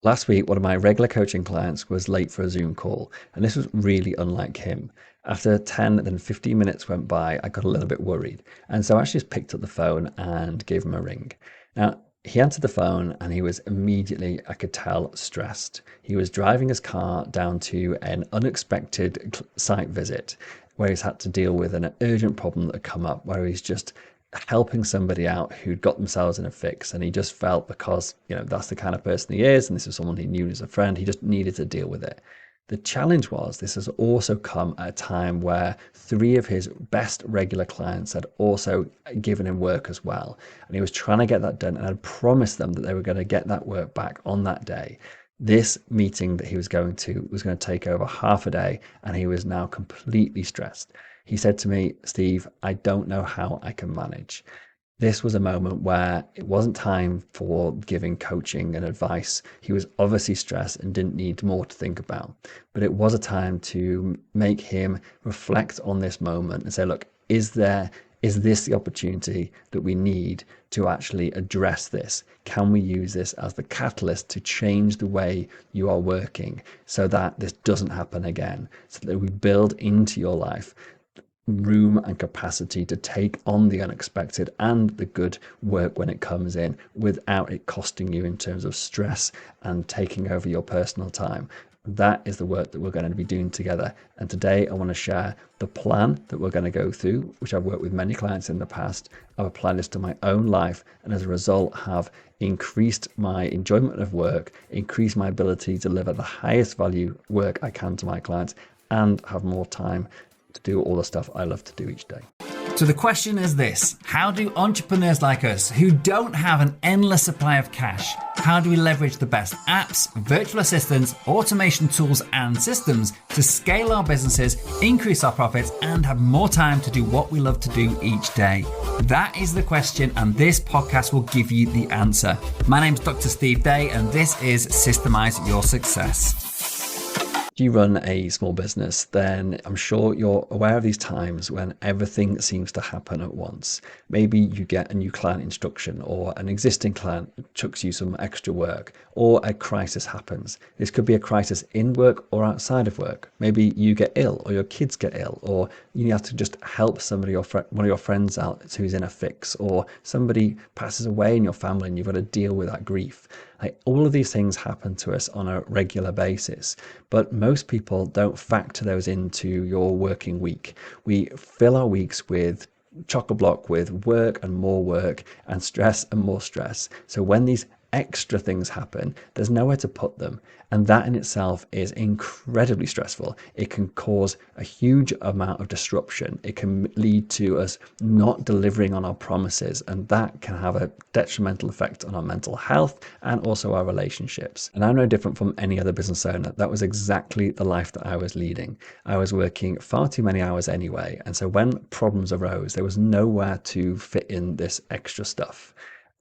Last week, one of my regular coaching clients was late for a Zoom call, and this was really unlike him. After 10, then 15 minutes went by, I got a little bit worried. And so I actually just picked up the phone and gave him a ring. Now, he answered the phone and he was immediately, I could tell, stressed. He was driving his car down to an unexpected site visit where he's had to deal with an urgent problem that had come up, where he's just helping somebody out who'd got themselves in a fix, and he just felt, because that's the kind of person he is and this is someone he knew as a friend, he just needed to deal with it. The challenge was this has also come at a time where three of his best regular clients had also given him work as well, and he was trying to get that done and had promised them that they were going to get that work back on that day. This meeting that he was going to take over half a day, and he was now completely stressed. He said to me, "Steve, I don't know how I can manage." This was a moment where it wasn't time for giving coaching and advice. He was obviously stressed and didn't need more to think about. But it was a time to make him reflect on this moment and say, look, is this the opportunity that we need to actually address this? Can we use this as the catalyst to change the way you are working so that this doesn't happen again, so that we build into your life room and capacity to take on the unexpected and the good work when it comes in without it costing you in terms of stress and taking over your personal time. That is the work that we're going to be doing together. And today I want to share the plan that we're going to go through, which I've worked with many clients in the past. I've applied this to my own life, and as a result have increased my enjoyment of work, increased my ability to deliver the highest value work I can to my clients, and have more time to do all the stuff I love to do each day. So the question is this: how do entrepreneurs like us, who don't have an endless supply of cash, how do we leverage the best apps, virtual assistants, automation tools and systems to scale our businesses, increase our profits, and have more time to do what we love to do each day? That is the question, and this podcast will give you the answer. My name's Dr. Steve Day, and this is Systemize Your Success. If you run a small business, then I'm sure you're aware of these times when everything seems to happen at once. Maybe you get a new client instruction, or an existing client chucks you some extra work, or a crisis happens. This could be a crisis in work or outside of work. Maybe you get ill, or your kids get ill, or you have to just help somebody, one of your friends out who's in a fix, or somebody passes away in your family and you've got to deal with that grief. All of these things happen to us on a regular basis, but most people don't factor those into your working week. We fill our weeks with chock-a-block with work and more work and stress and more stress. So when these extra things happen, there's nowhere to put them. And that in itself is incredibly stressful. It can cause a huge amount of disruption. It can lead to us not delivering on our promises, and that can have a detrimental effect on our mental health and also our relationships. And I'm no different from any other business owner. That was exactly the life that I was leading. I was working far too many hours anyway, and so when problems arose, there was nowhere to fit in this extra stuff.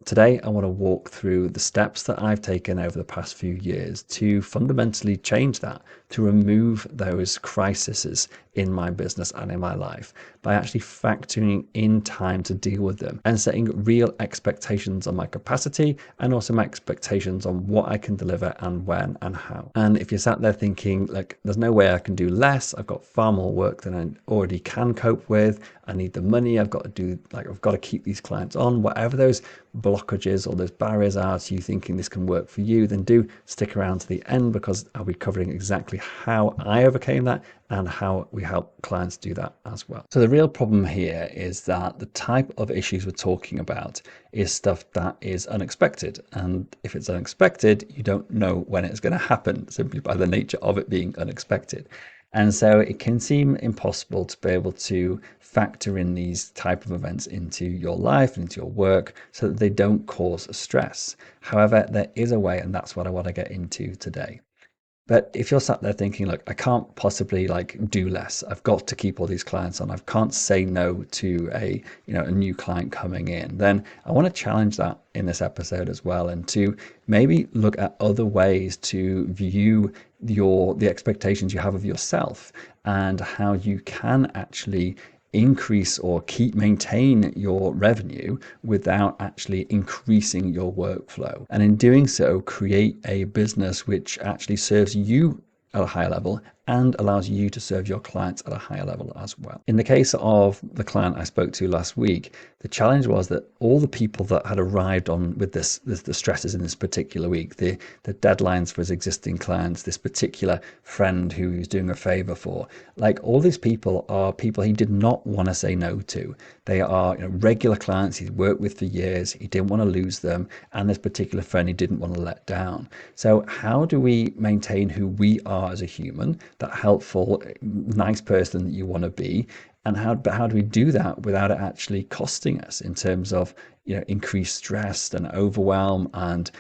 Today, I want to walk through the steps that I've taken over the past few years to fundamentally change that, to remove those crises in my business and in my life by actually factoring in time to deal with them and setting real expectations on my capacity and also my expectations on what I can deliver and when and how. And if you're sat there thinking, like, there's no way I can do less, I've got far more work than I already can cope with, I need the money, I've got to keep these clients on, whatever those blockages or those barriers are to you thinking this can work for you, then do stick around to the end, because I'll be covering exactly how I overcame that and how we help clients do that as well. So the real problem here is that the type of issues we're talking about is stuff that is unexpected. And if it's unexpected, you don't know when it's going to happen simply by the nature of it being unexpected. And so it can seem impossible to be able to factor in these type of events into your life and into your work so that they don't cause stress. However, there is a way, and that's what I want to get into today. But if you're sat there thinking, look, I can't possibly do less, I've got to keep all these clients on, I can't say no to a new client coming in, then I want to challenge that in this episode as well, and to maybe look at other ways to view the expectations you have of yourself and how you can actually increase or maintain your revenue without actually increasing your workflow. And in doing so, create a business which actually serves you at a higher level and allows you to serve your clients at a higher level as well. In the case of the client I spoke to last week, the challenge was that all the people that had arrived on with the stresses in this particular week, the deadlines for his existing clients, this particular friend who he was doing a favor for, like all these people are people he did not want to say no to. They are regular clients he's worked with for years. He didn't want to lose them. And this particular friend he didn't want to let down. So how do we maintain who we are as a human, that helpful, nice person that you want to be? And how do we do that without it actually costing us in terms of increased stress and overwhelm and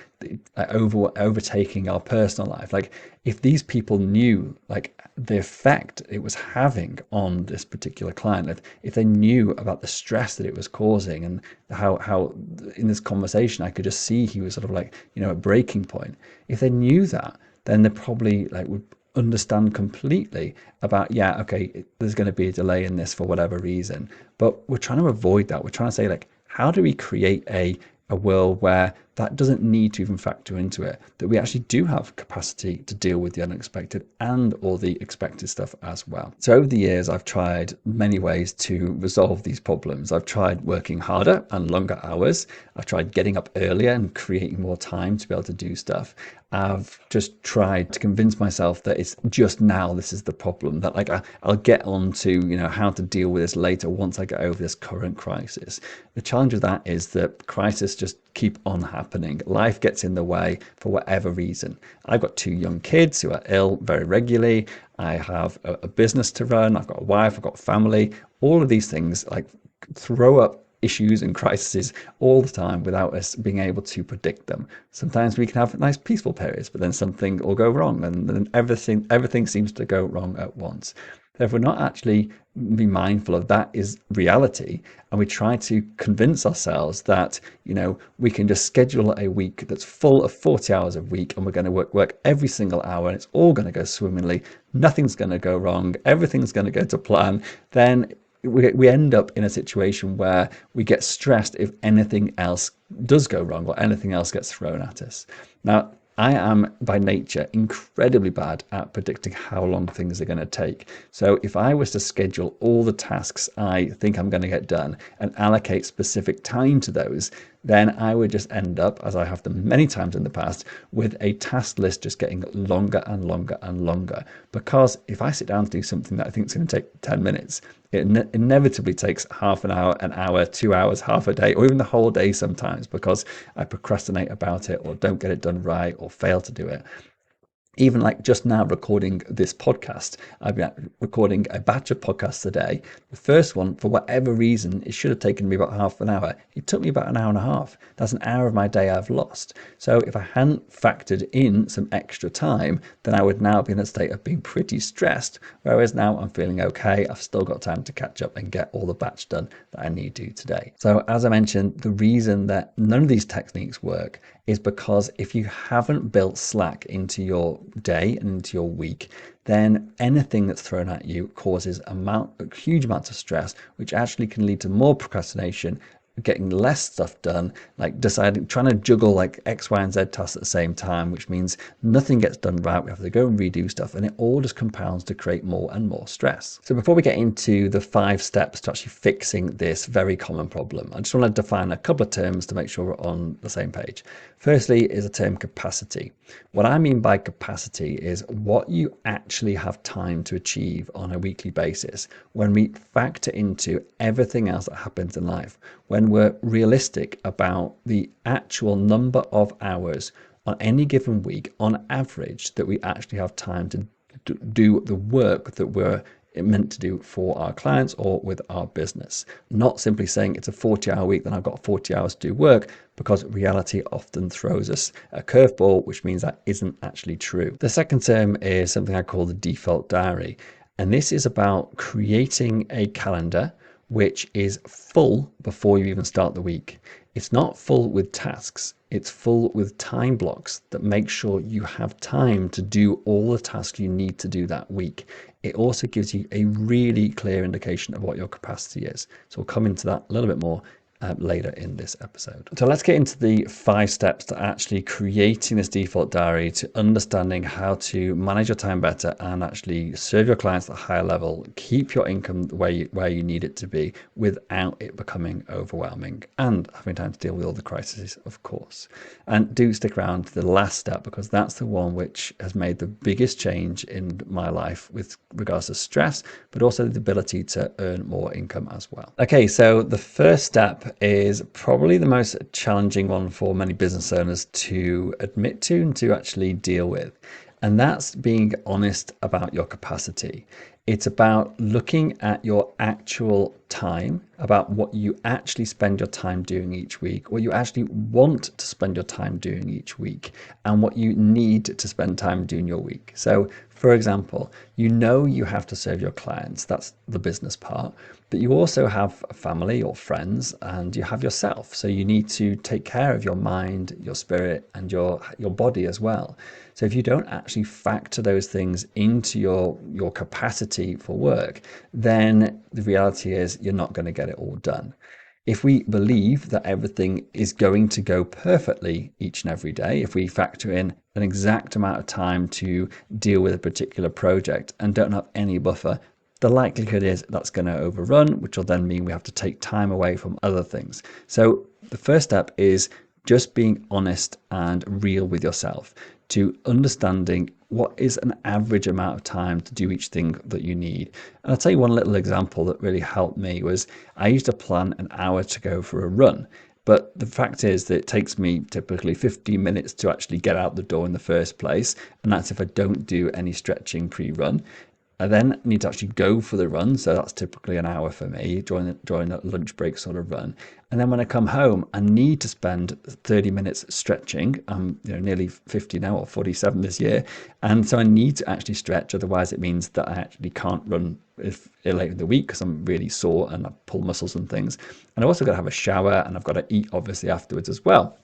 overtaking our personal life? Like if these people knew like the effect it was having on this particular client, if they knew about the stress that it was causing, and how in this conversation I could just see he was sort of like a breaking point. If they knew that, then they probably would understand completely about, okay, there's going to be a delay in this for whatever reason. But we're trying to avoid that. We're trying to say, like, how do we create a world where that doesn't need to even factor into it, that we actually do have capacity to deal with the unexpected and all the expected stuff as well. So over the years, I've tried many ways to resolve these problems. I've tried working harder and longer hours. I've tried getting up earlier and creating more time to be able to do stuff. I've just tried to convince myself that it's just now this is the problem, that like I'll get on to how to deal with this later once I get over this current crisis. The challenge of that is that crises just keep on happening. Life gets in the way for whatever reason. I've got 2 young kids who are ill very regularly. I have a business to run. I've got a wife. I've got family. All of these things like throw up issues and crises all the time without us being able to predict them. Sometimes we can have nice peaceful periods, but then something will go wrong, and then everything seems to go wrong at once. If we're not actually be mindful of that is reality, and we try to convince ourselves that we can just schedule a week that's full of 40 hours a week, and we're going to work every single hour, and it's all going to go swimmingly, nothing's going to go wrong, everything's going to go to plan, then we end up in a situation where we get stressed if anything else does go wrong or anything else gets thrown at us. Now, I am by nature incredibly bad at predicting how long things are going to take. So if I was to schedule all the tasks I think I'm going to get done and allocate specific time to those, then I would just end up, as I have done many times in the past, with a task list just getting longer and longer and longer. Because if I sit down to do something that I think is going to take 10 minutes, it inevitably takes half an hour, 2 hours, half a day, or even the whole day sometimes, because I procrastinate about it or don't get it done right or fail to do it. Even like just now recording this podcast, I've been recording a batch of podcasts today. The first one, for whatever reason, it should have taken me about half an hour. It took me about an hour and a half. That's an hour of my day I've lost. So if I hadn't factored in some extra time, then I would now be in a state of being pretty stressed. Whereas now I'm feeling okay. I've still got time to catch up and get all the batch done that I need to today. So as I mentioned, the reason that none of these techniques work is because if you haven't built slack into your day and into your week, then anything that's thrown at you causes huge amounts of stress, which actually can lead to more procrastination, getting less stuff done, like trying to juggle like X, Y, and Z tasks at the same time, which means nothing gets done right. We have to go and redo stuff, and it all just compounds to create more and more stress. So before we get into the 5 steps to actually fixing this very common problem, I just want to define a couple of terms to make sure we're on the same page. Firstly is the term capacity. What I mean by capacity is what you actually have time to achieve on a weekly basis when we factor into everything else that happens in life, when we're realistic about the actual number of hours on any given week on average that we actually have time to do the work that we're meant to do for our clients or with our business. Not simply saying it's a 40-hour week, then I've got 40 hours to do work, because reality often throws us a curveball, which means that isn't actually true. The second term is something I call the default diary. And this is about creating a calendar which is full before you even start the week. It's not full with tasks, it's full with time blocks that make sure you have time to do all the tasks you need to do that week. It also gives you a really clear indication of what your capacity is. So we'll come into that a little bit more later in this episode. So let's get into the 5 steps to actually creating this default diary, to understanding how to manage your time better and actually serve your clients at a higher level, keep your income where you need it to be without it becoming overwhelming and having time to deal with all the crises, of course. And do stick around to the last step, because that's the one which has made the biggest change in my life with regards to stress, but also the ability to earn more income as well. Okay, so the first step is probably the most challenging one for many business owners to admit to and to actually deal with. And that's being honest about your capacity. It's about looking at your actual time, about what you actually spend your time doing each week, what you actually want to spend your time doing each week, and what you need to spend time doing your week. So, for example, you know you have to serve your clients, that's the business part, but you also have a family or friends, and you have yourself. So you need to take care of your mind, your spirit, and your body as well. So if you don't actually factor those things into your capacity for work, then the reality is you're not going to get it all done. If we believe that everything is going to go perfectly each and every day, if we factor in an exact amount of time to deal with a particular project and don't have any buffer, the likelihood is that's going to overrun, which will then mean we have to take time away from other things. So the first step is just being honest and real with yourself, to understanding what is an average amount of time to do each thing that you need. And I'll tell you one little example that really helped me was I used to plan an hour to go for a run. But the fact is that it takes me typically 15 minutes to actually get out the door in the first place. And that's if I don't do any stretching pre-run. I then need to actually go for the run, so that's typically an hour for me during a lunch break sort of run. And then when I come home, I need to spend 30 minutes stretching. I'm nearly 50 now, or 47 this year, and so I need to actually stretch. Otherwise, it means that I actually can't run later in the week because I'm really sore and I pull muscles and things. And I've also got to have a shower, and I've got to eat obviously afterwards as well.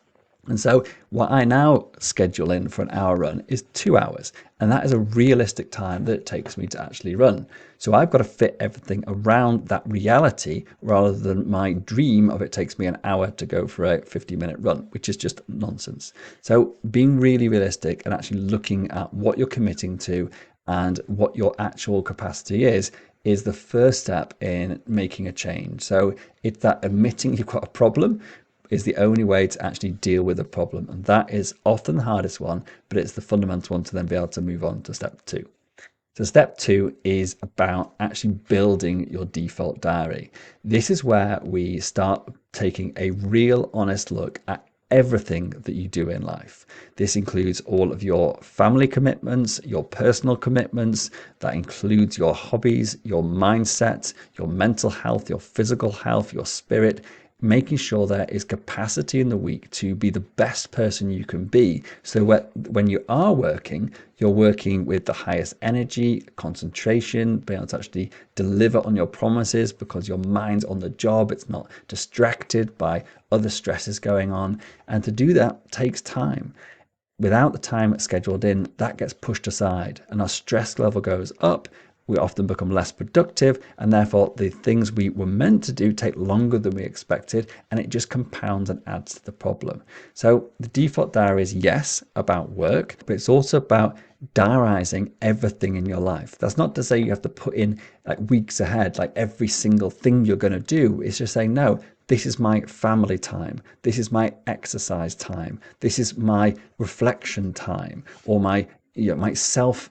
And so what I now schedule in for an hour run is 2 hours. And that is a realistic time that it takes me to actually run. So I've got to fit everything around that reality rather than my dream of it takes me an hour to go for a 50-minute run, which is just nonsense. So being really realistic and actually looking at what you're committing to and what your actual capacity is the first step in making a change. So it's that admitting you've got a problem is the only way to actually deal with a problem. And that is often the hardest one, but it's the fundamental one to then be able to move on to step 2. So step 2 is about actually building your default diary. This is where we start taking a real honest look at everything that you do in life. This includes all of your family commitments, your personal commitments, that includes your hobbies, your mindset, your mental health, your physical health, your spirit, making sure there is capacity in the week to be the best person you can be. So when you are working, you're working with the highest energy, concentration, being able to actually deliver on your promises because your mind's on the job. It's not distracted by other stresses going on. And to do that takes time. Without the time scheduled in, that gets pushed aside and our stress level goes up. We often become less productive, and therefore the things we were meant to do take longer than we expected, and it just compounds and adds to the problem. So the default diary is, yes, about work, but it's also about diarizing everything in your life. That's not to say you have to put in like weeks ahead, like every single thing you're going to do. It's just saying, no, this is my family time. This is my exercise time. This is my reflection time, or my self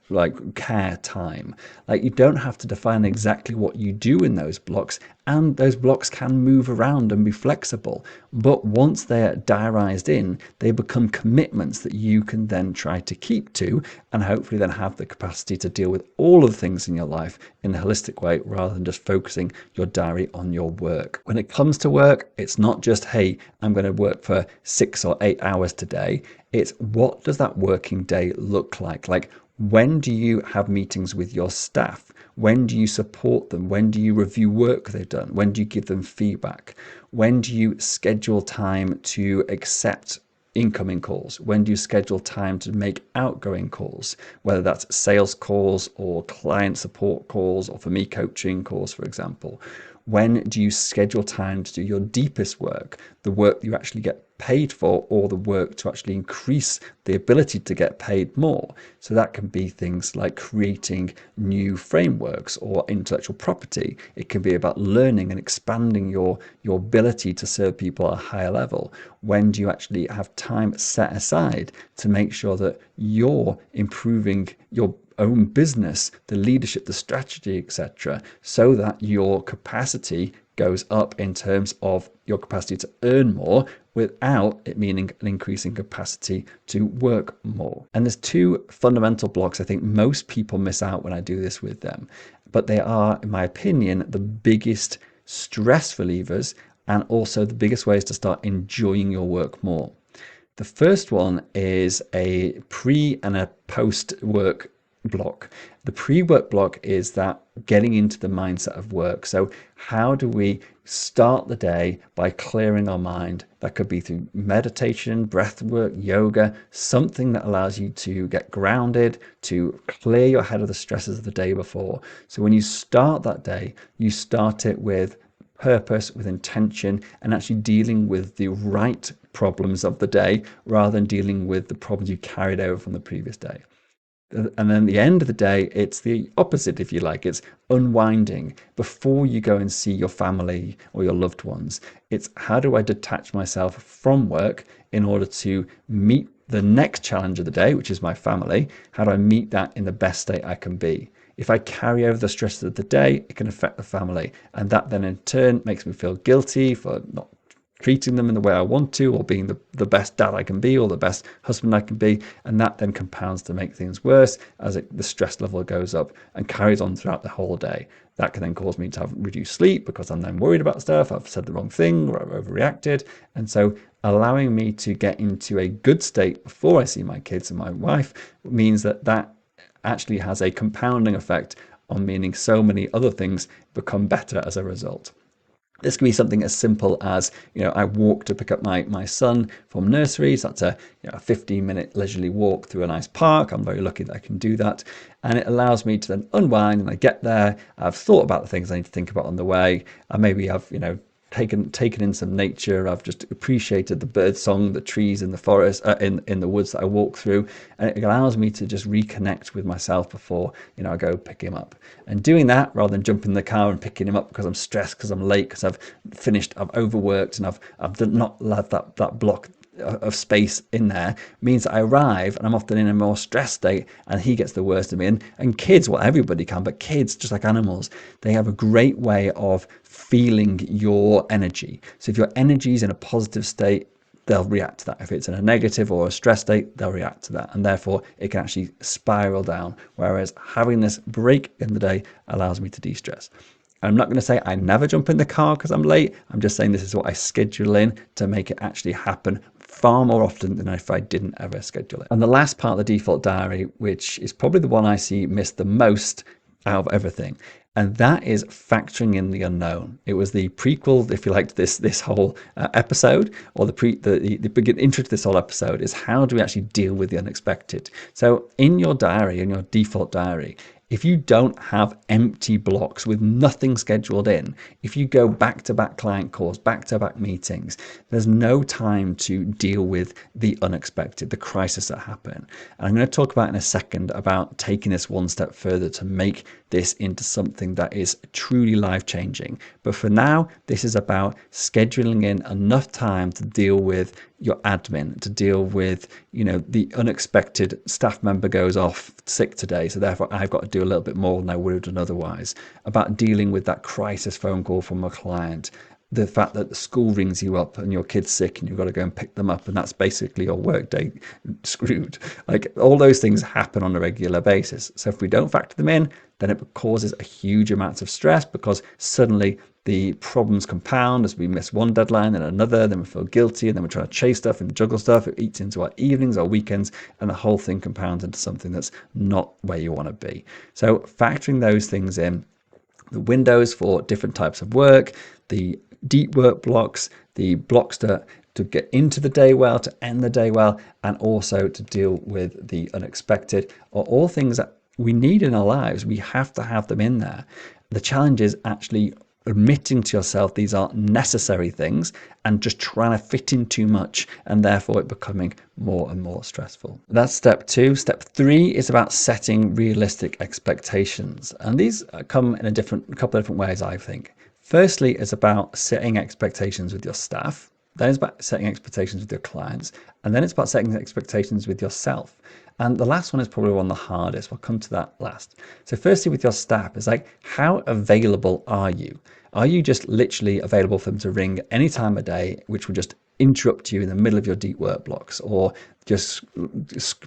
care time. Like, you don't have to define exactly what you do in those blocks, and those blocks can move around and be flexible. But once they're diarized in, they become commitments that you can then try to keep to, and hopefully then have the capacity to deal with all of the things in your life in a holistic way, rather than just focusing your diary on your work. When it comes to work, it's not just, hey, I'm going to work for 6 or 8 hours today. It's, what does that working day look like? Like, when do you have meetings with your staff? When do you support them? When do you review work they've done? When do you give them feedback? When do you schedule time to accept incoming calls? When do you schedule time to make outgoing calls, whether that's sales calls or client support calls, or for me, coaching calls, for example? When do you schedule time to do your deepest work, the work that you actually get paid for, or the work to actually increase the ability to get paid more? So that can be things like creating new frameworks or intellectual property. It can be about learning and expanding your ability to serve people at a higher level. When do you actually have time set aside to make sure that you're improving your own business, the leadership, the strategy, etc., so that your capacity goes up in terms of your capacity to earn more, without it meaning an increasing capacity to work more? And there's two fundamental blocks I think most people miss out when I do this with them, but they are, in my opinion, the biggest stress relievers and also the biggest ways to start enjoying your work more. The first one is a pre and a post work block. The pre-work block is that getting into the mindset of work. So how do we start the day by clearing our mind? That could be through meditation, breath work, yoga, something that allows you to get grounded, to clear your head of the stresses of the day before. So when you start that day, you start it with purpose, with intention, and actually dealing with the right problems of the day rather than dealing with the problems you carried over from the previous day. And then at the end of the day, it's the opposite, if you like. It's unwinding before you go and see your family or your loved ones. It's how do I detach myself from work in order to meet the next challenge of the day, which is my family? How do I meet that in the best state I can be? If I carry over the stresses of the day, it can affect the family. And that then in turn makes me feel guilty for not treating them in the way I want to, or being the best dad I can be, or the best husband I can be. And that then compounds to make things worse as the stress level goes up and carries on throughout the whole day. That can then cause me to have reduced sleep because I'm then worried about stuff. I've said the wrong thing or I've overreacted. And so allowing me to get into a good state before I see my kids and my wife means that actually has a compounding effect on meaning so many other things become better as a result. This can be something as simple as, I walk to pick up my son from nursery. So that's a 15-minute leisurely walk through a nice park. I'm very lucky that I can do that. And it allows me to then unwind, and I get there. I've thought about the things I need to think about on the way. And maybe I've, taken in some nature. I've just appreciated the bird song, the trees in the forest, in the woods that I walk through, and it allows me to just reconnect with myself before I go pick him up. And doing that rather than jumping in the car and picking him up because I'm stressed, because I'm late, because I've overworked, and I've not let that block of space in there, means that I arrive and I'm often in a more stressed state, and he gets the worst of me. And kids, well, everybody can, but kids, just like animals, they have a great way of feeling your energy. So if your energy is in a positive state, they'll react to that. If it's in a negative or a stress state, they'll react to that. And therefore, it can actually spiral down. Whereas having this break in the day allows me to de-stress. I'm not going to say I never jump in the car because I'm late. I'm just saying this is what I schedule in to make it actually happen far more often than if I didn't ever schedule it. And the last part of the default diary, which is probably the one I see missed the most out of everything, and that is factoring in the unknown. It was the prequel, if you like, to this whole episode, or the big intro to this whole episode is how do we actually deal with the unexpected. So in your diary, in your default diary, if you don't have empty blocks with nothing scheduled in, if you go back-to-back client calls, back-to-back meetings, there's no time to deal with the unexpected, the crisis that happen. And I'm going to talk about in a second about taking this one step further to make this into something that is truly life-changing. But for now, this is about scheduling in enough time to deal with your admin, to deal with, the unexpected staff member goes off sick today, so therefore I've got to do a little bit more than I would have done otherwise, about dealing with that crisis phone call from a client, the fact that the school rings you up and your kid's sick and you've got to go and pick them up, and that's basically your work day screwed. Like, all those things happen on a regular basis. So if we don't factor them in, then it causes a huge amount of stress, because suddenly the problems compound as we miss one deadline and another, then we feel guilty, and then we're trying to chase stuff and juggle stuff. It eats into our evenings, our weekends, and the whole thing compounds into something that's not where you want to be. So factoring those things in, the windows for different types of work, the deep work blocks, the blocks to get into the day well, to end the day well, and also to deal with the unexpected, are all things that we need in our lives. We have to have them in there. The challenge is actually admitting to yourself these are necessary things and just trying to fit in too much, and therefore it becoming more and more stressful. That's step 2. Step 3 is about setting realistic expectations, and these come in a couple of different ways, I think. Firstly, it's about setting expectations with your staff. Then it's about setting expectations with your clients, and then it's about setting expectations with yourself. And the last one is probably one of the hardest. We'll come to that last. So firstly, with your staff, it's like, how available are you? Are you just literally available for them to ring any time of day, which will just interrupt you in the middle of your deep work blocks, or just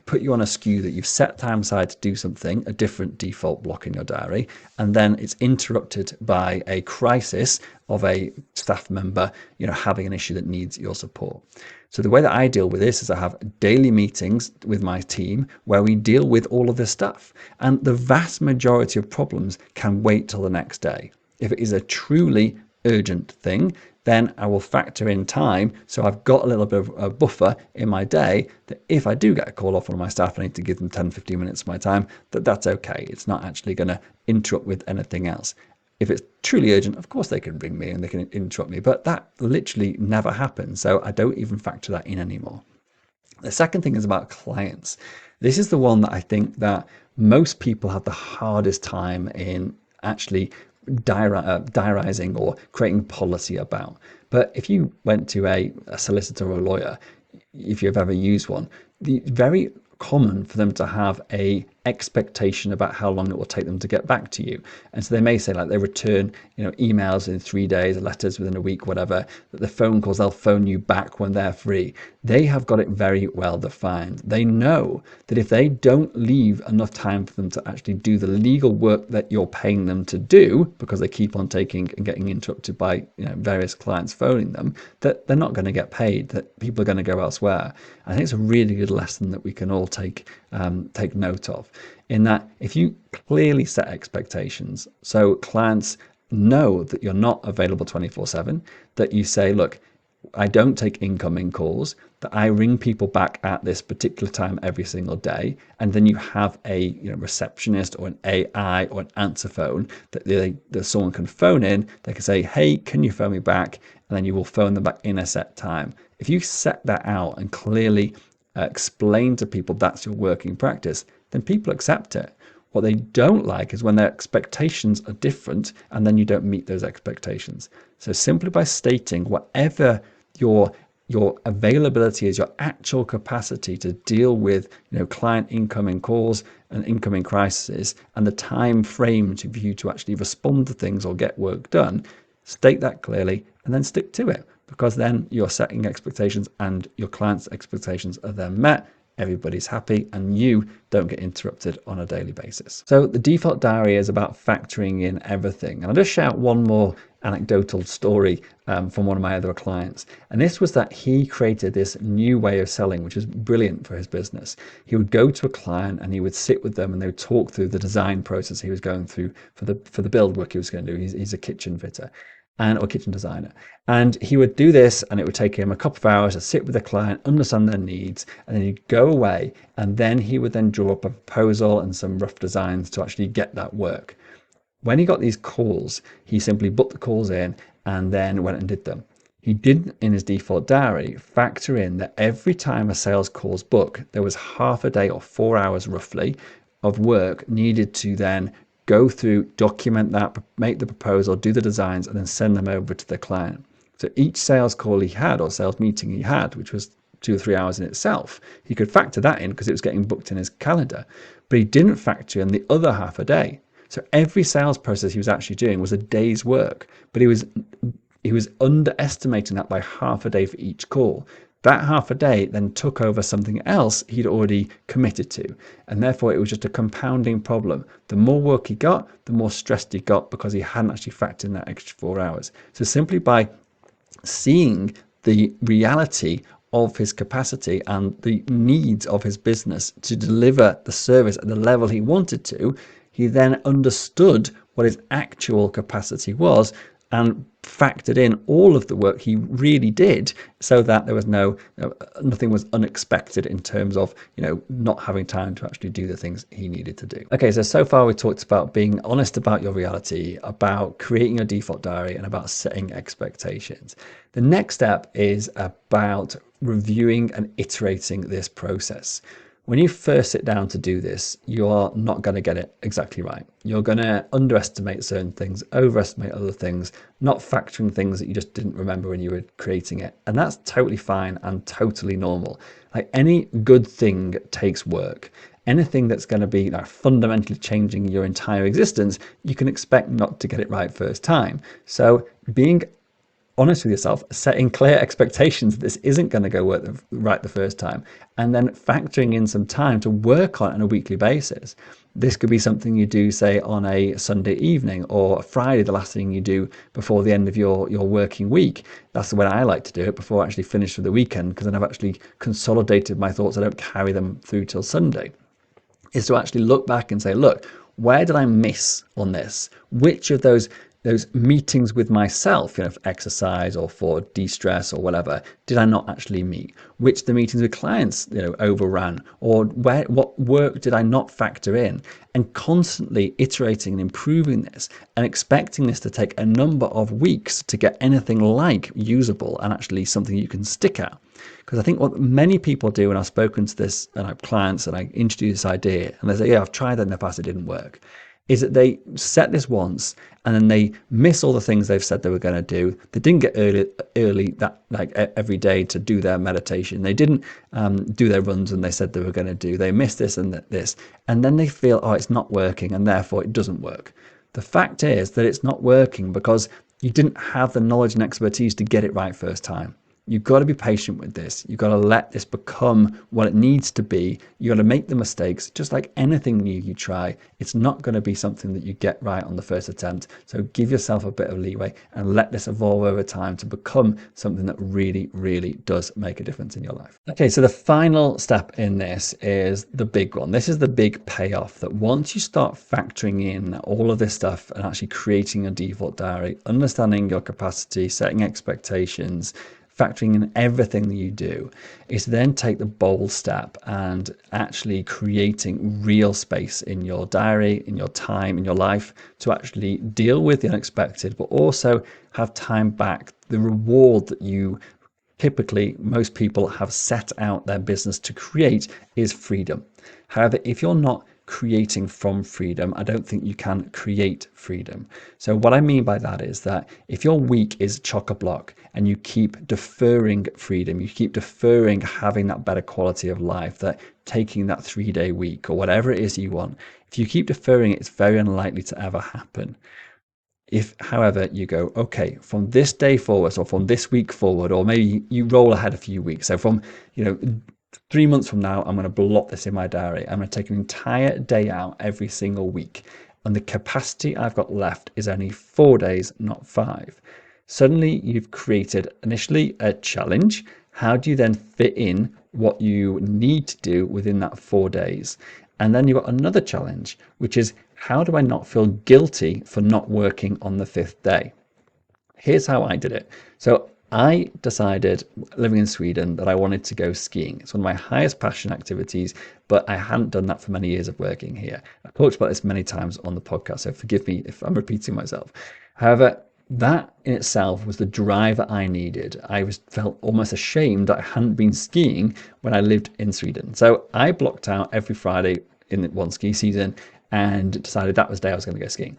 put you on a skew that you've set time aside to do something, a different default block in your diary, and then it's interrupted by a crisis of a staff member, having an issue that needs your support. So the way that I deal with this is I have daily meetings with my team where we deal with all of this stuff, and the vast majority of problems can wait till the next day. If it is a truly urgent thing, then I will factor in time. So I've got a little bit of a buffer in my day that if I do get a call off one of my staff, I need to give them 10, 15 minutes of my time, that's okay. It's not actually going to interrupt with anything else. If it's truly urgent, of course they can ring me and they can interrupt me, but that literally never happens. So I don't even factor that in anymore. The second thing is about clients. This is the one that I think that most people have the hardest time in actually diarizing or creating policy about. But if you went to a solicitor or a lawyer, if you've ever used one, it's very common for them to have a expectation about how long it will take them to get back to you. And so they may say, like, they return emails in 3 days, letters within a week, whatever, that the phone calls, they'll phone you back when they're free. They have got it very well defined. They know that if they don't leave enough time for them to actually do the legal work that you're paying them to do, because they keep on taking and getting interrupted by various clients phoning them, that they're not going to get paid, that people are going to go elsewhere. I think it's a really good lesson that we can all take note of, in that if you clearly set expectations, so clients know that you're not available 24/7, that you say, look, I don't take incoming calls, that I ring people back at this particular time every single day, and then you have a receptionist or an AI or an answer phone that someone can phone in. They can say, hey, can you phone me back? And then you will phone them back in a set time. If you set that out and clearly explain to people that's your working practice, then people accept it. What they don't like is when their expectations are different and then you don't meet those expectations. So simply by stating whatever your availability is, your actual capacity to deal with client incoming calls and incoming crises, and the time frame for you to actually respond to things or get work done, state that clearly and then stick to it, because then you're setting expectations and your clients' expectations are then met. Everybody's happy and you don't get interrupted on a daily basis. So the default diary is about factoring in everything. And I'll just shout one more anecdotal story from one of my other clients. And this was that he created this new way of selling, which was brilliant for his business. He would go to a client and he would sit with them and they would talk through the design process he was going through for the build work he was going to do. He's a kitchen fitter. Or kitchen designer. And he would do this and it would take him a couple of hours to sit with the client, understand their needs, and then he'd go away and then he would then draw up a proposal and some rough designs to actually get that work. When he got these calls, he simply booked the calls in and then went and did them. He didn't, in his default diary, factor in that every time a sales call's booked, there was half a day or 4 hours roughly of work needed to then go through, document that, make the proposal, do the designs, and then send them over to the client. So each sales call he had or sales meeting he had, which was 2 or 3 hours in itself, he could factor that in because it was getting booked in his calendar. But he didn't factor in the other half a day. So every sales process he was actually doing was a day's work, but he was underestimating that by half a day for each call. That half a day then took over something else he'd already committed to. And therefore, it was just a compounding problem. The more work he got, the more stressed he got because he hadn't actually factored in that extra 4 hours. So simply by seeing the reality of his capacity and the needs of his business to deliver the service at the level he wanted to, he then understood what his actual capacity was, and factored in all of the work he really did, so that there was nothing was unexpected in terms of not having time to actually do the things he needed to do. Okay, so far we talked about being honest about your reality, about creating a default diary, and about setting expectations. The next step is about reviewing and iterating this process. When you first sit down to do this, you are not going to get it exactly right. You're going to underestimate certain things, overestimate other things, not factoring things that you just didn't remember when you were creating it. And that's totally fine and totally normal. Like, any good thing takes work. Anything that's going to be fundamentally changing your entire existence, you can expect not to get it right first time. So being honest with yourself, setting clear expectations that this isn't going to go right the first time, and then factoring in some time to work on it on a weekly basis. This could be something you do, say, on a Sunday evening or a Friday, the last thing you do before the end of your working week. That's the way I like to do it, before I actually finish for the weekend, because then I've actually consolidated my thoughts. I don't carry them through till Sunday. Is to actually look back and say, look, where did I miss on this? Which of those meetings with myself, for exercise or for de-stress or whatever, did I not actually meet? Which the meetings with clients, overran, or what work did I not factor in? And constantly iterating and improving this, and expecting this to take a number of weeks to get anything like usable and actually something you can stick at. Because I think what many people do, and I've spoken to this, and I have clients, and I introduce this idea, and they say, yeah, I've tried that in the past, it didn't work, is that they set this once and then they miss all the things they've said they were going to do. They didn't get early that every day to do their meditation. They didn't do their runs when they said they were going to do. They missed this and this, and then they feel, oh, it's not working, and therefore it doesn't work. The fact is that it's not working because you didn't have the knowledge and expertise to get it right first time. You've got to be patient with this. You've got to let this become what it needs to be. You've got to make the mistakes. Just like anything new you try, it's not going to be something that you get right on the first attempt. So give yourself a bit of leeway and let this evolve over time to become something that really, really does make a difference in your life. Okay, so the final step in this is the big one. This is the big payoff, that once you start factoring in all of this stuff and actually creating a default diary, understanding your capacity, setting expectations, factoring in everything that you do, is to then take the bold step and actually creating real space in your diary, in your time, in your life, to actually deal with the unexpected, but also have time back. The reward that you typically, most people have set out their business to create is freedom. However, if you're not creating from freedom, I don't think you can create freedom. So what I mean by that is that if your week is chock-a-block and you keep deferring freedom, you keep deferring having that better quality of life, that taking that 3-day week or whatever it is you want, if you keep deferring it, it's very unlikely to ever happen. If, however, you go, okay, from this day forward, or from this week forward, or maybe you roll ahead a few weeks. So from, 3 months from now, I'm going to block this in my diary. I'm going to take an entire day out every single week. And the capacity I've got left is only 4 days, not 5. Suddenly you've created initially a challenge. How do you then fit in what you need to do within that 4 days? And then you've got another challenge, which is, how do I not feel guilty for not working on the 5th day? Here's how I did it. So I decided, living in Sweden, that I wanted to go skiing. It's one of my highest passion activities, but I hadn't done that for many years of working here. I've talked about this many times on the podcast, so forgive me if I'm repeating myself. However, that in itself was the driver I needed. Felt almost ashamed that I hadn't been skiing when I lived in Sweden. So I blocked out every Friday in one ski season and decided that was the day I was going to go skiing.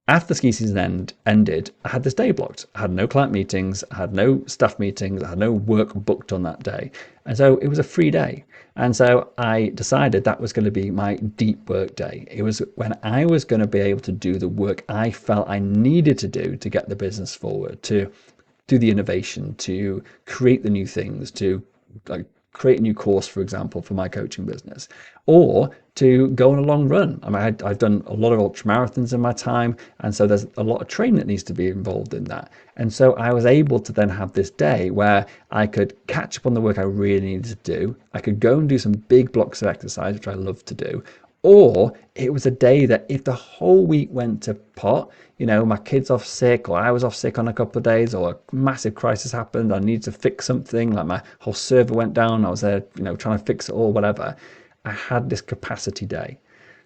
After the ski season ended, I had this day blocked. I had no client meetings, I had no staff meetings, I had no work booked on that day. And so it was a free day. And so I decided that was going to be my deep work day. It was when I was going to be able to do the work I felt I needed to do to get the business forward, to do the innovation, to create the new things, to create a new course, for example, for my coaching business, or to go on a long run. I mean, I've done a lot of ultra marathons in my time, and so there's a lot of training that needs to be involved in that. And so I was able to then have this day where I could catch up on the work I really needed to do. I could go and do some big blocks of exercise, which I love to do, Or it was a day that if the whole week went to pot, my kid's off sick, or I was off sick on a couple of days, or a massive crisis happened, I needed to fix something, like my whole server went down, I was there, trying to fix it all, whatever. I had this capacity day.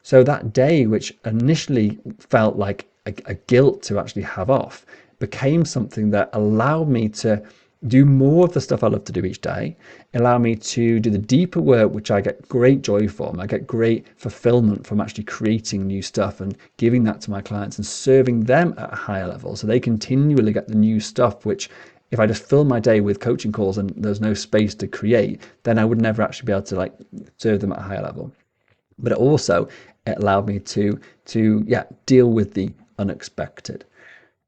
So that day, which initially felt like a guilt to actually have off, became something that allowed me to do more of the stuff I love to do each day, allow me to do the deeper work, which I get great joy from. I get great fulfillment from actually creating new stuff and giving that to my clients and serving them at a higher level. So they continually get the new stuff, which if I just fill my day with coaching calls and there's no space to create, then I would never actually be able to serve them at a higher level. But it allowed me to deal with the unexpected.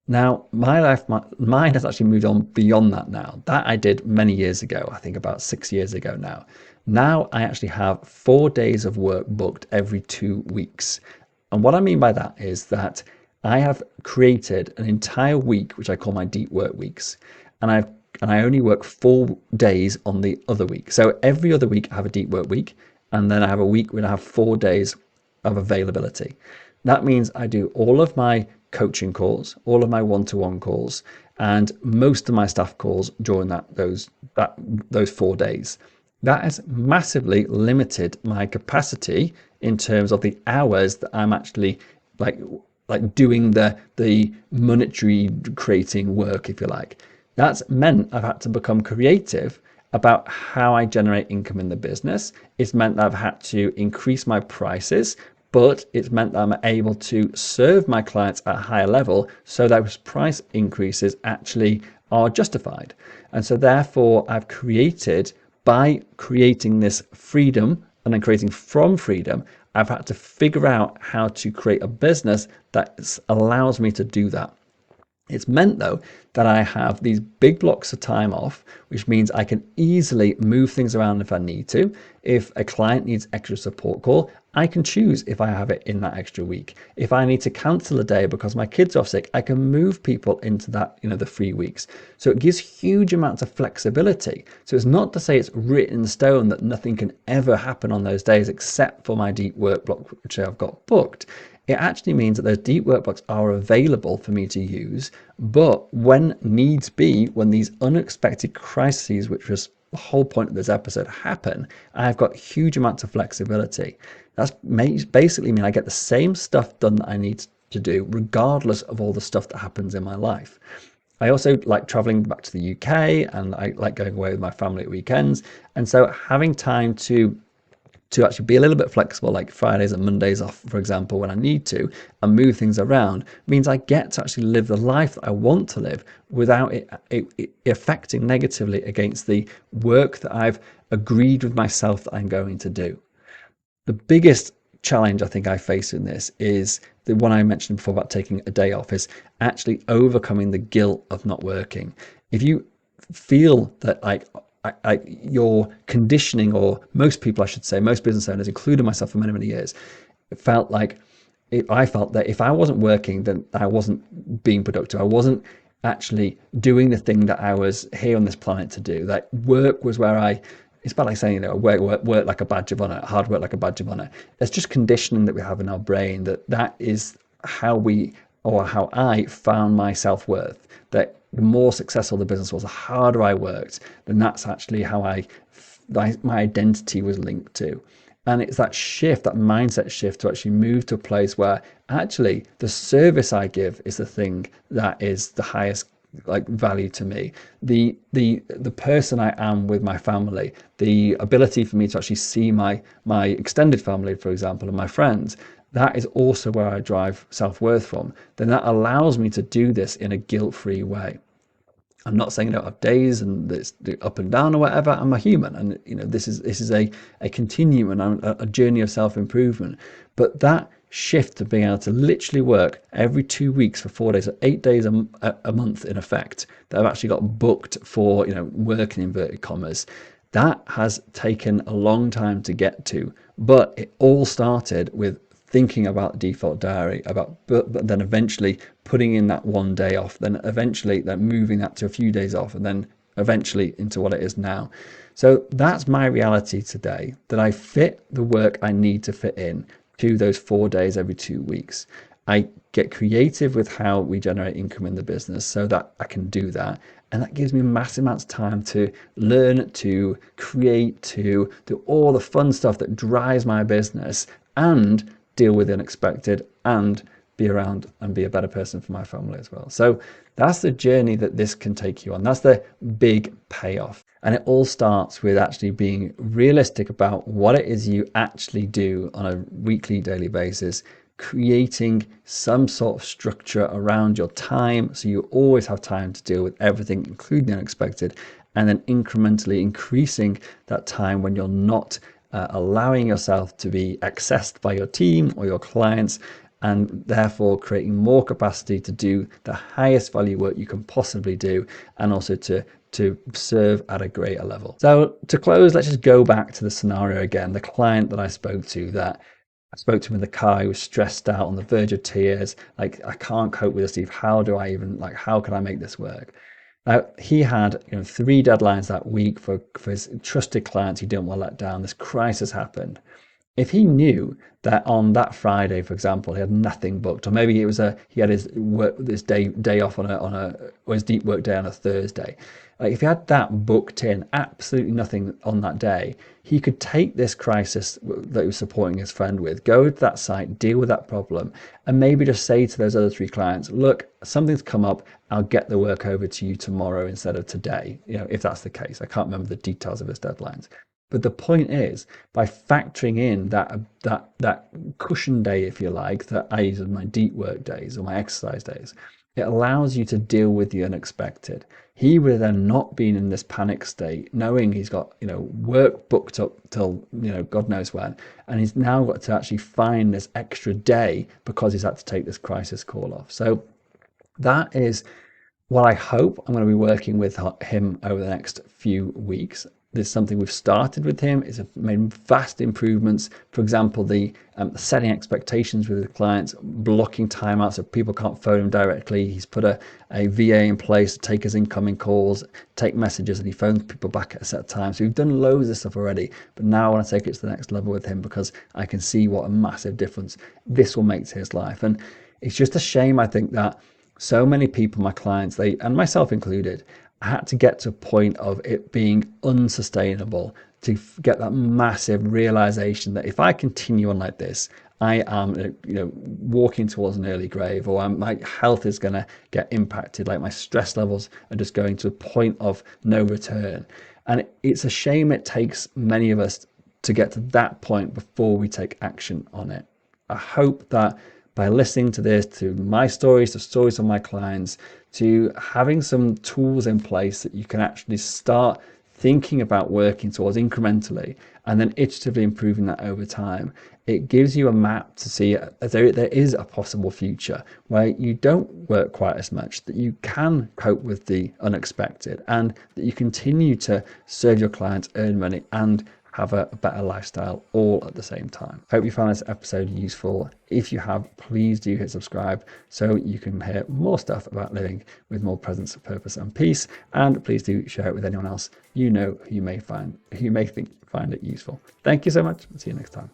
Now, mine has actually moved on beyond that now. That I did many years ago, I think about 6 years ago now. Now I actually have 4 days of work booked every 2 weeks. And what I mean by that is that I have created an entire week, which I call my deep work weeks. And I only work 4 days on the other week. So every other week I have a deep work week. And then I have a week where I have 4 days of availability. That means I do all of my coaching calls, all of my one-to-one calls, and most of my staff calls during those 4 days. That has massively limited my capacity in terms of the hours that I'm actually like doing the monetary creating work, if you like. That's meant I've had to become creative about how I generate income in the business. It's meant that I've had to increase my prices, but it's meant that I'm able to serve my clients at a higher level, so those price increases actually are justified. And so therefore I've created, by creating this freedom and then creating from freedom, I've had to figure out how to create a business that allows me to do that. It's meant though that I have these big blocks of time off, which means I can easily move things around if I need to. If a client needs extra support call, I can choose if I have it in that extra week. If I need to cancel a day because my kid's off sick, I can move people into that, the 3 weeks. So it gives huge amounts of flexibility. So it's not to say it's written in stone that nothing can ever happen on those days except for my deep work block, which I've got booked. It actually means that those deep work blocks are available for me to use, but when needs be, when these unexpected crises, which was the whole point of this episode, happen, I've got huge amounts of flexibility. That's basically mean I get the same stuff done that I need to do, regardless of all the stuff that happens in my life. I also like traveling back to the UK, and I like going away with my family at weekends. And so having time to actually be a little bit flexible, like Fridays and Mondays off, for example, when I need to, and move things around, means I get to actually live the life that I want to live without it affecting negatively against the work that I've agreed with myself that I'm going to do. The biggest challenge I think I face in this is the one I mentioned before about taking a day off, is actually overcoming the guilt of not working. If you feel that your conditioning, or most people, I should say, most business owners, including myself for many, many years, I felt that if I wasn't working, then I wasn't being productive. I wasn't actually doing the thing that I was here on this planet to do. That work was where it's about like saying, work like a badge of honor, hard work like a badge of honor. It's just conditioning that we have in our brain that is how I found my self-worth. That the more successful the business was, the harder I worked, then that's actually how my identity was linked to. And it's that shift, that mindset shift, to actually move to a place where actually the service I give is the thing that is the highest value to me. The person I am with my family, the ability for me to actually see my extended family, for example, and my friends, that is also where I drive self-worth from. Then that allows me to do this in a guilt-free way. I'm not saying I don't have days and it's up and down or whatever. I'm a human, and this is a continuum and a journey of self-improvement. But that shift to being able to literally work every 2 weeks for 4 days, or 8 days a month in effect, that I've actually got booked for work in inverted commas, that has taken a long time to get to. But it all started with thinking about the default diary, but then eventually putting in that 1 day off, then eventually moving that to a few days off, and then eventually into what it is now. So that's my reality today, that I fit the work I need to fit in to those 4 days every 2 weeks. I get creative with how we generate income in the business so that I can do that. And that gives me massive amounts of time to learn, to create, to do all the fun stuff that drives my business and deal with the unexpected and be around and be a better person for my family as well. So that's the journey that this can take you on. That's the big payoff. And it all starts with actually being realistic about what it is you actually do on a weekly, daily basis, creating some sort of structure around your time so you always have time to deal with everything, including the unexpected, and then incrementally increasing that time when you're not allowing yourself to be accessed by your team or your clients, and therefore creating more capacity to do the highest value work you can possibly do, and also to serve at a greater level. So to close, let's just go back to the scenario again. The client that I spoke to in the car, he was stressed out, on the verge of tears, like, I can't cope with this, Steve. How can I make this work? Now, he had 3 deadlines that week for his trusted clients he didn't want to let down. This crisis happened. If he knew that on that Friday, for example, he had nothing booked, or maybe he had his day off or his deep work day on a Thursday. Like, if he had that booked in, absolutely nothing on that day, he could take this crisis that he was supporting his friend with, go to that site, deal with that problem, and maybe just say to those other 3 clients, look, something's come up, I'll get the work over to you tomorrow instead of today, if that's the case. I can't remember the details of his deadlines. But the point is, by factoring in that cushion day, if you like, that I use as my deep work days or my exercise days, it allows you to deal with the unexpected. He would have then not been in this panic state, knowing he's got work booked up till God knows when, and he's now got to actually find this extra day because he's had to take this crisis call off. So that is what I hope I'm going to be working with him over the next few weeks. This is something we've started with him. It's made vast improvements. For example, the setting expectations with the clients, blocking time out so people can't phone him directly. He's put a VA in place to take his incoming calls, take messages, and he phones people back at a set time. So we've done loads of stuff already, but now I want to take it to the next level with him because I can see what a massive difference this will make to his life. And it's just a shame, I think, that so many people, my clients, and myself included, I had to get to a point of it being unsustainable to get that massive realization that if I continue on like this, I am walking towards an early grave, or my health is going to get impacted, like my stress levels are just going to a point of no return. And it's a shame it takes many of us to get to that point before we take action on it. I hope that by listening to this, to my stories, to stories of my clients, to having some tools in place that you can actually start thinking about working towards incrementally and then iteratively improving that over time, it gives you a map to see there is a possible future where you don't work quite as much, that you can cope with the unexpected, and that you continue to serve your clients, earn money, and have a better lifestyle all at the same time. Hope you found this episode useful. If you have, please do hit subscribe so you can hear more stuff about living with more presence, purpose, and peace. And please do share it with anyone else who you may think find it useful. Thank you so much. See you next time.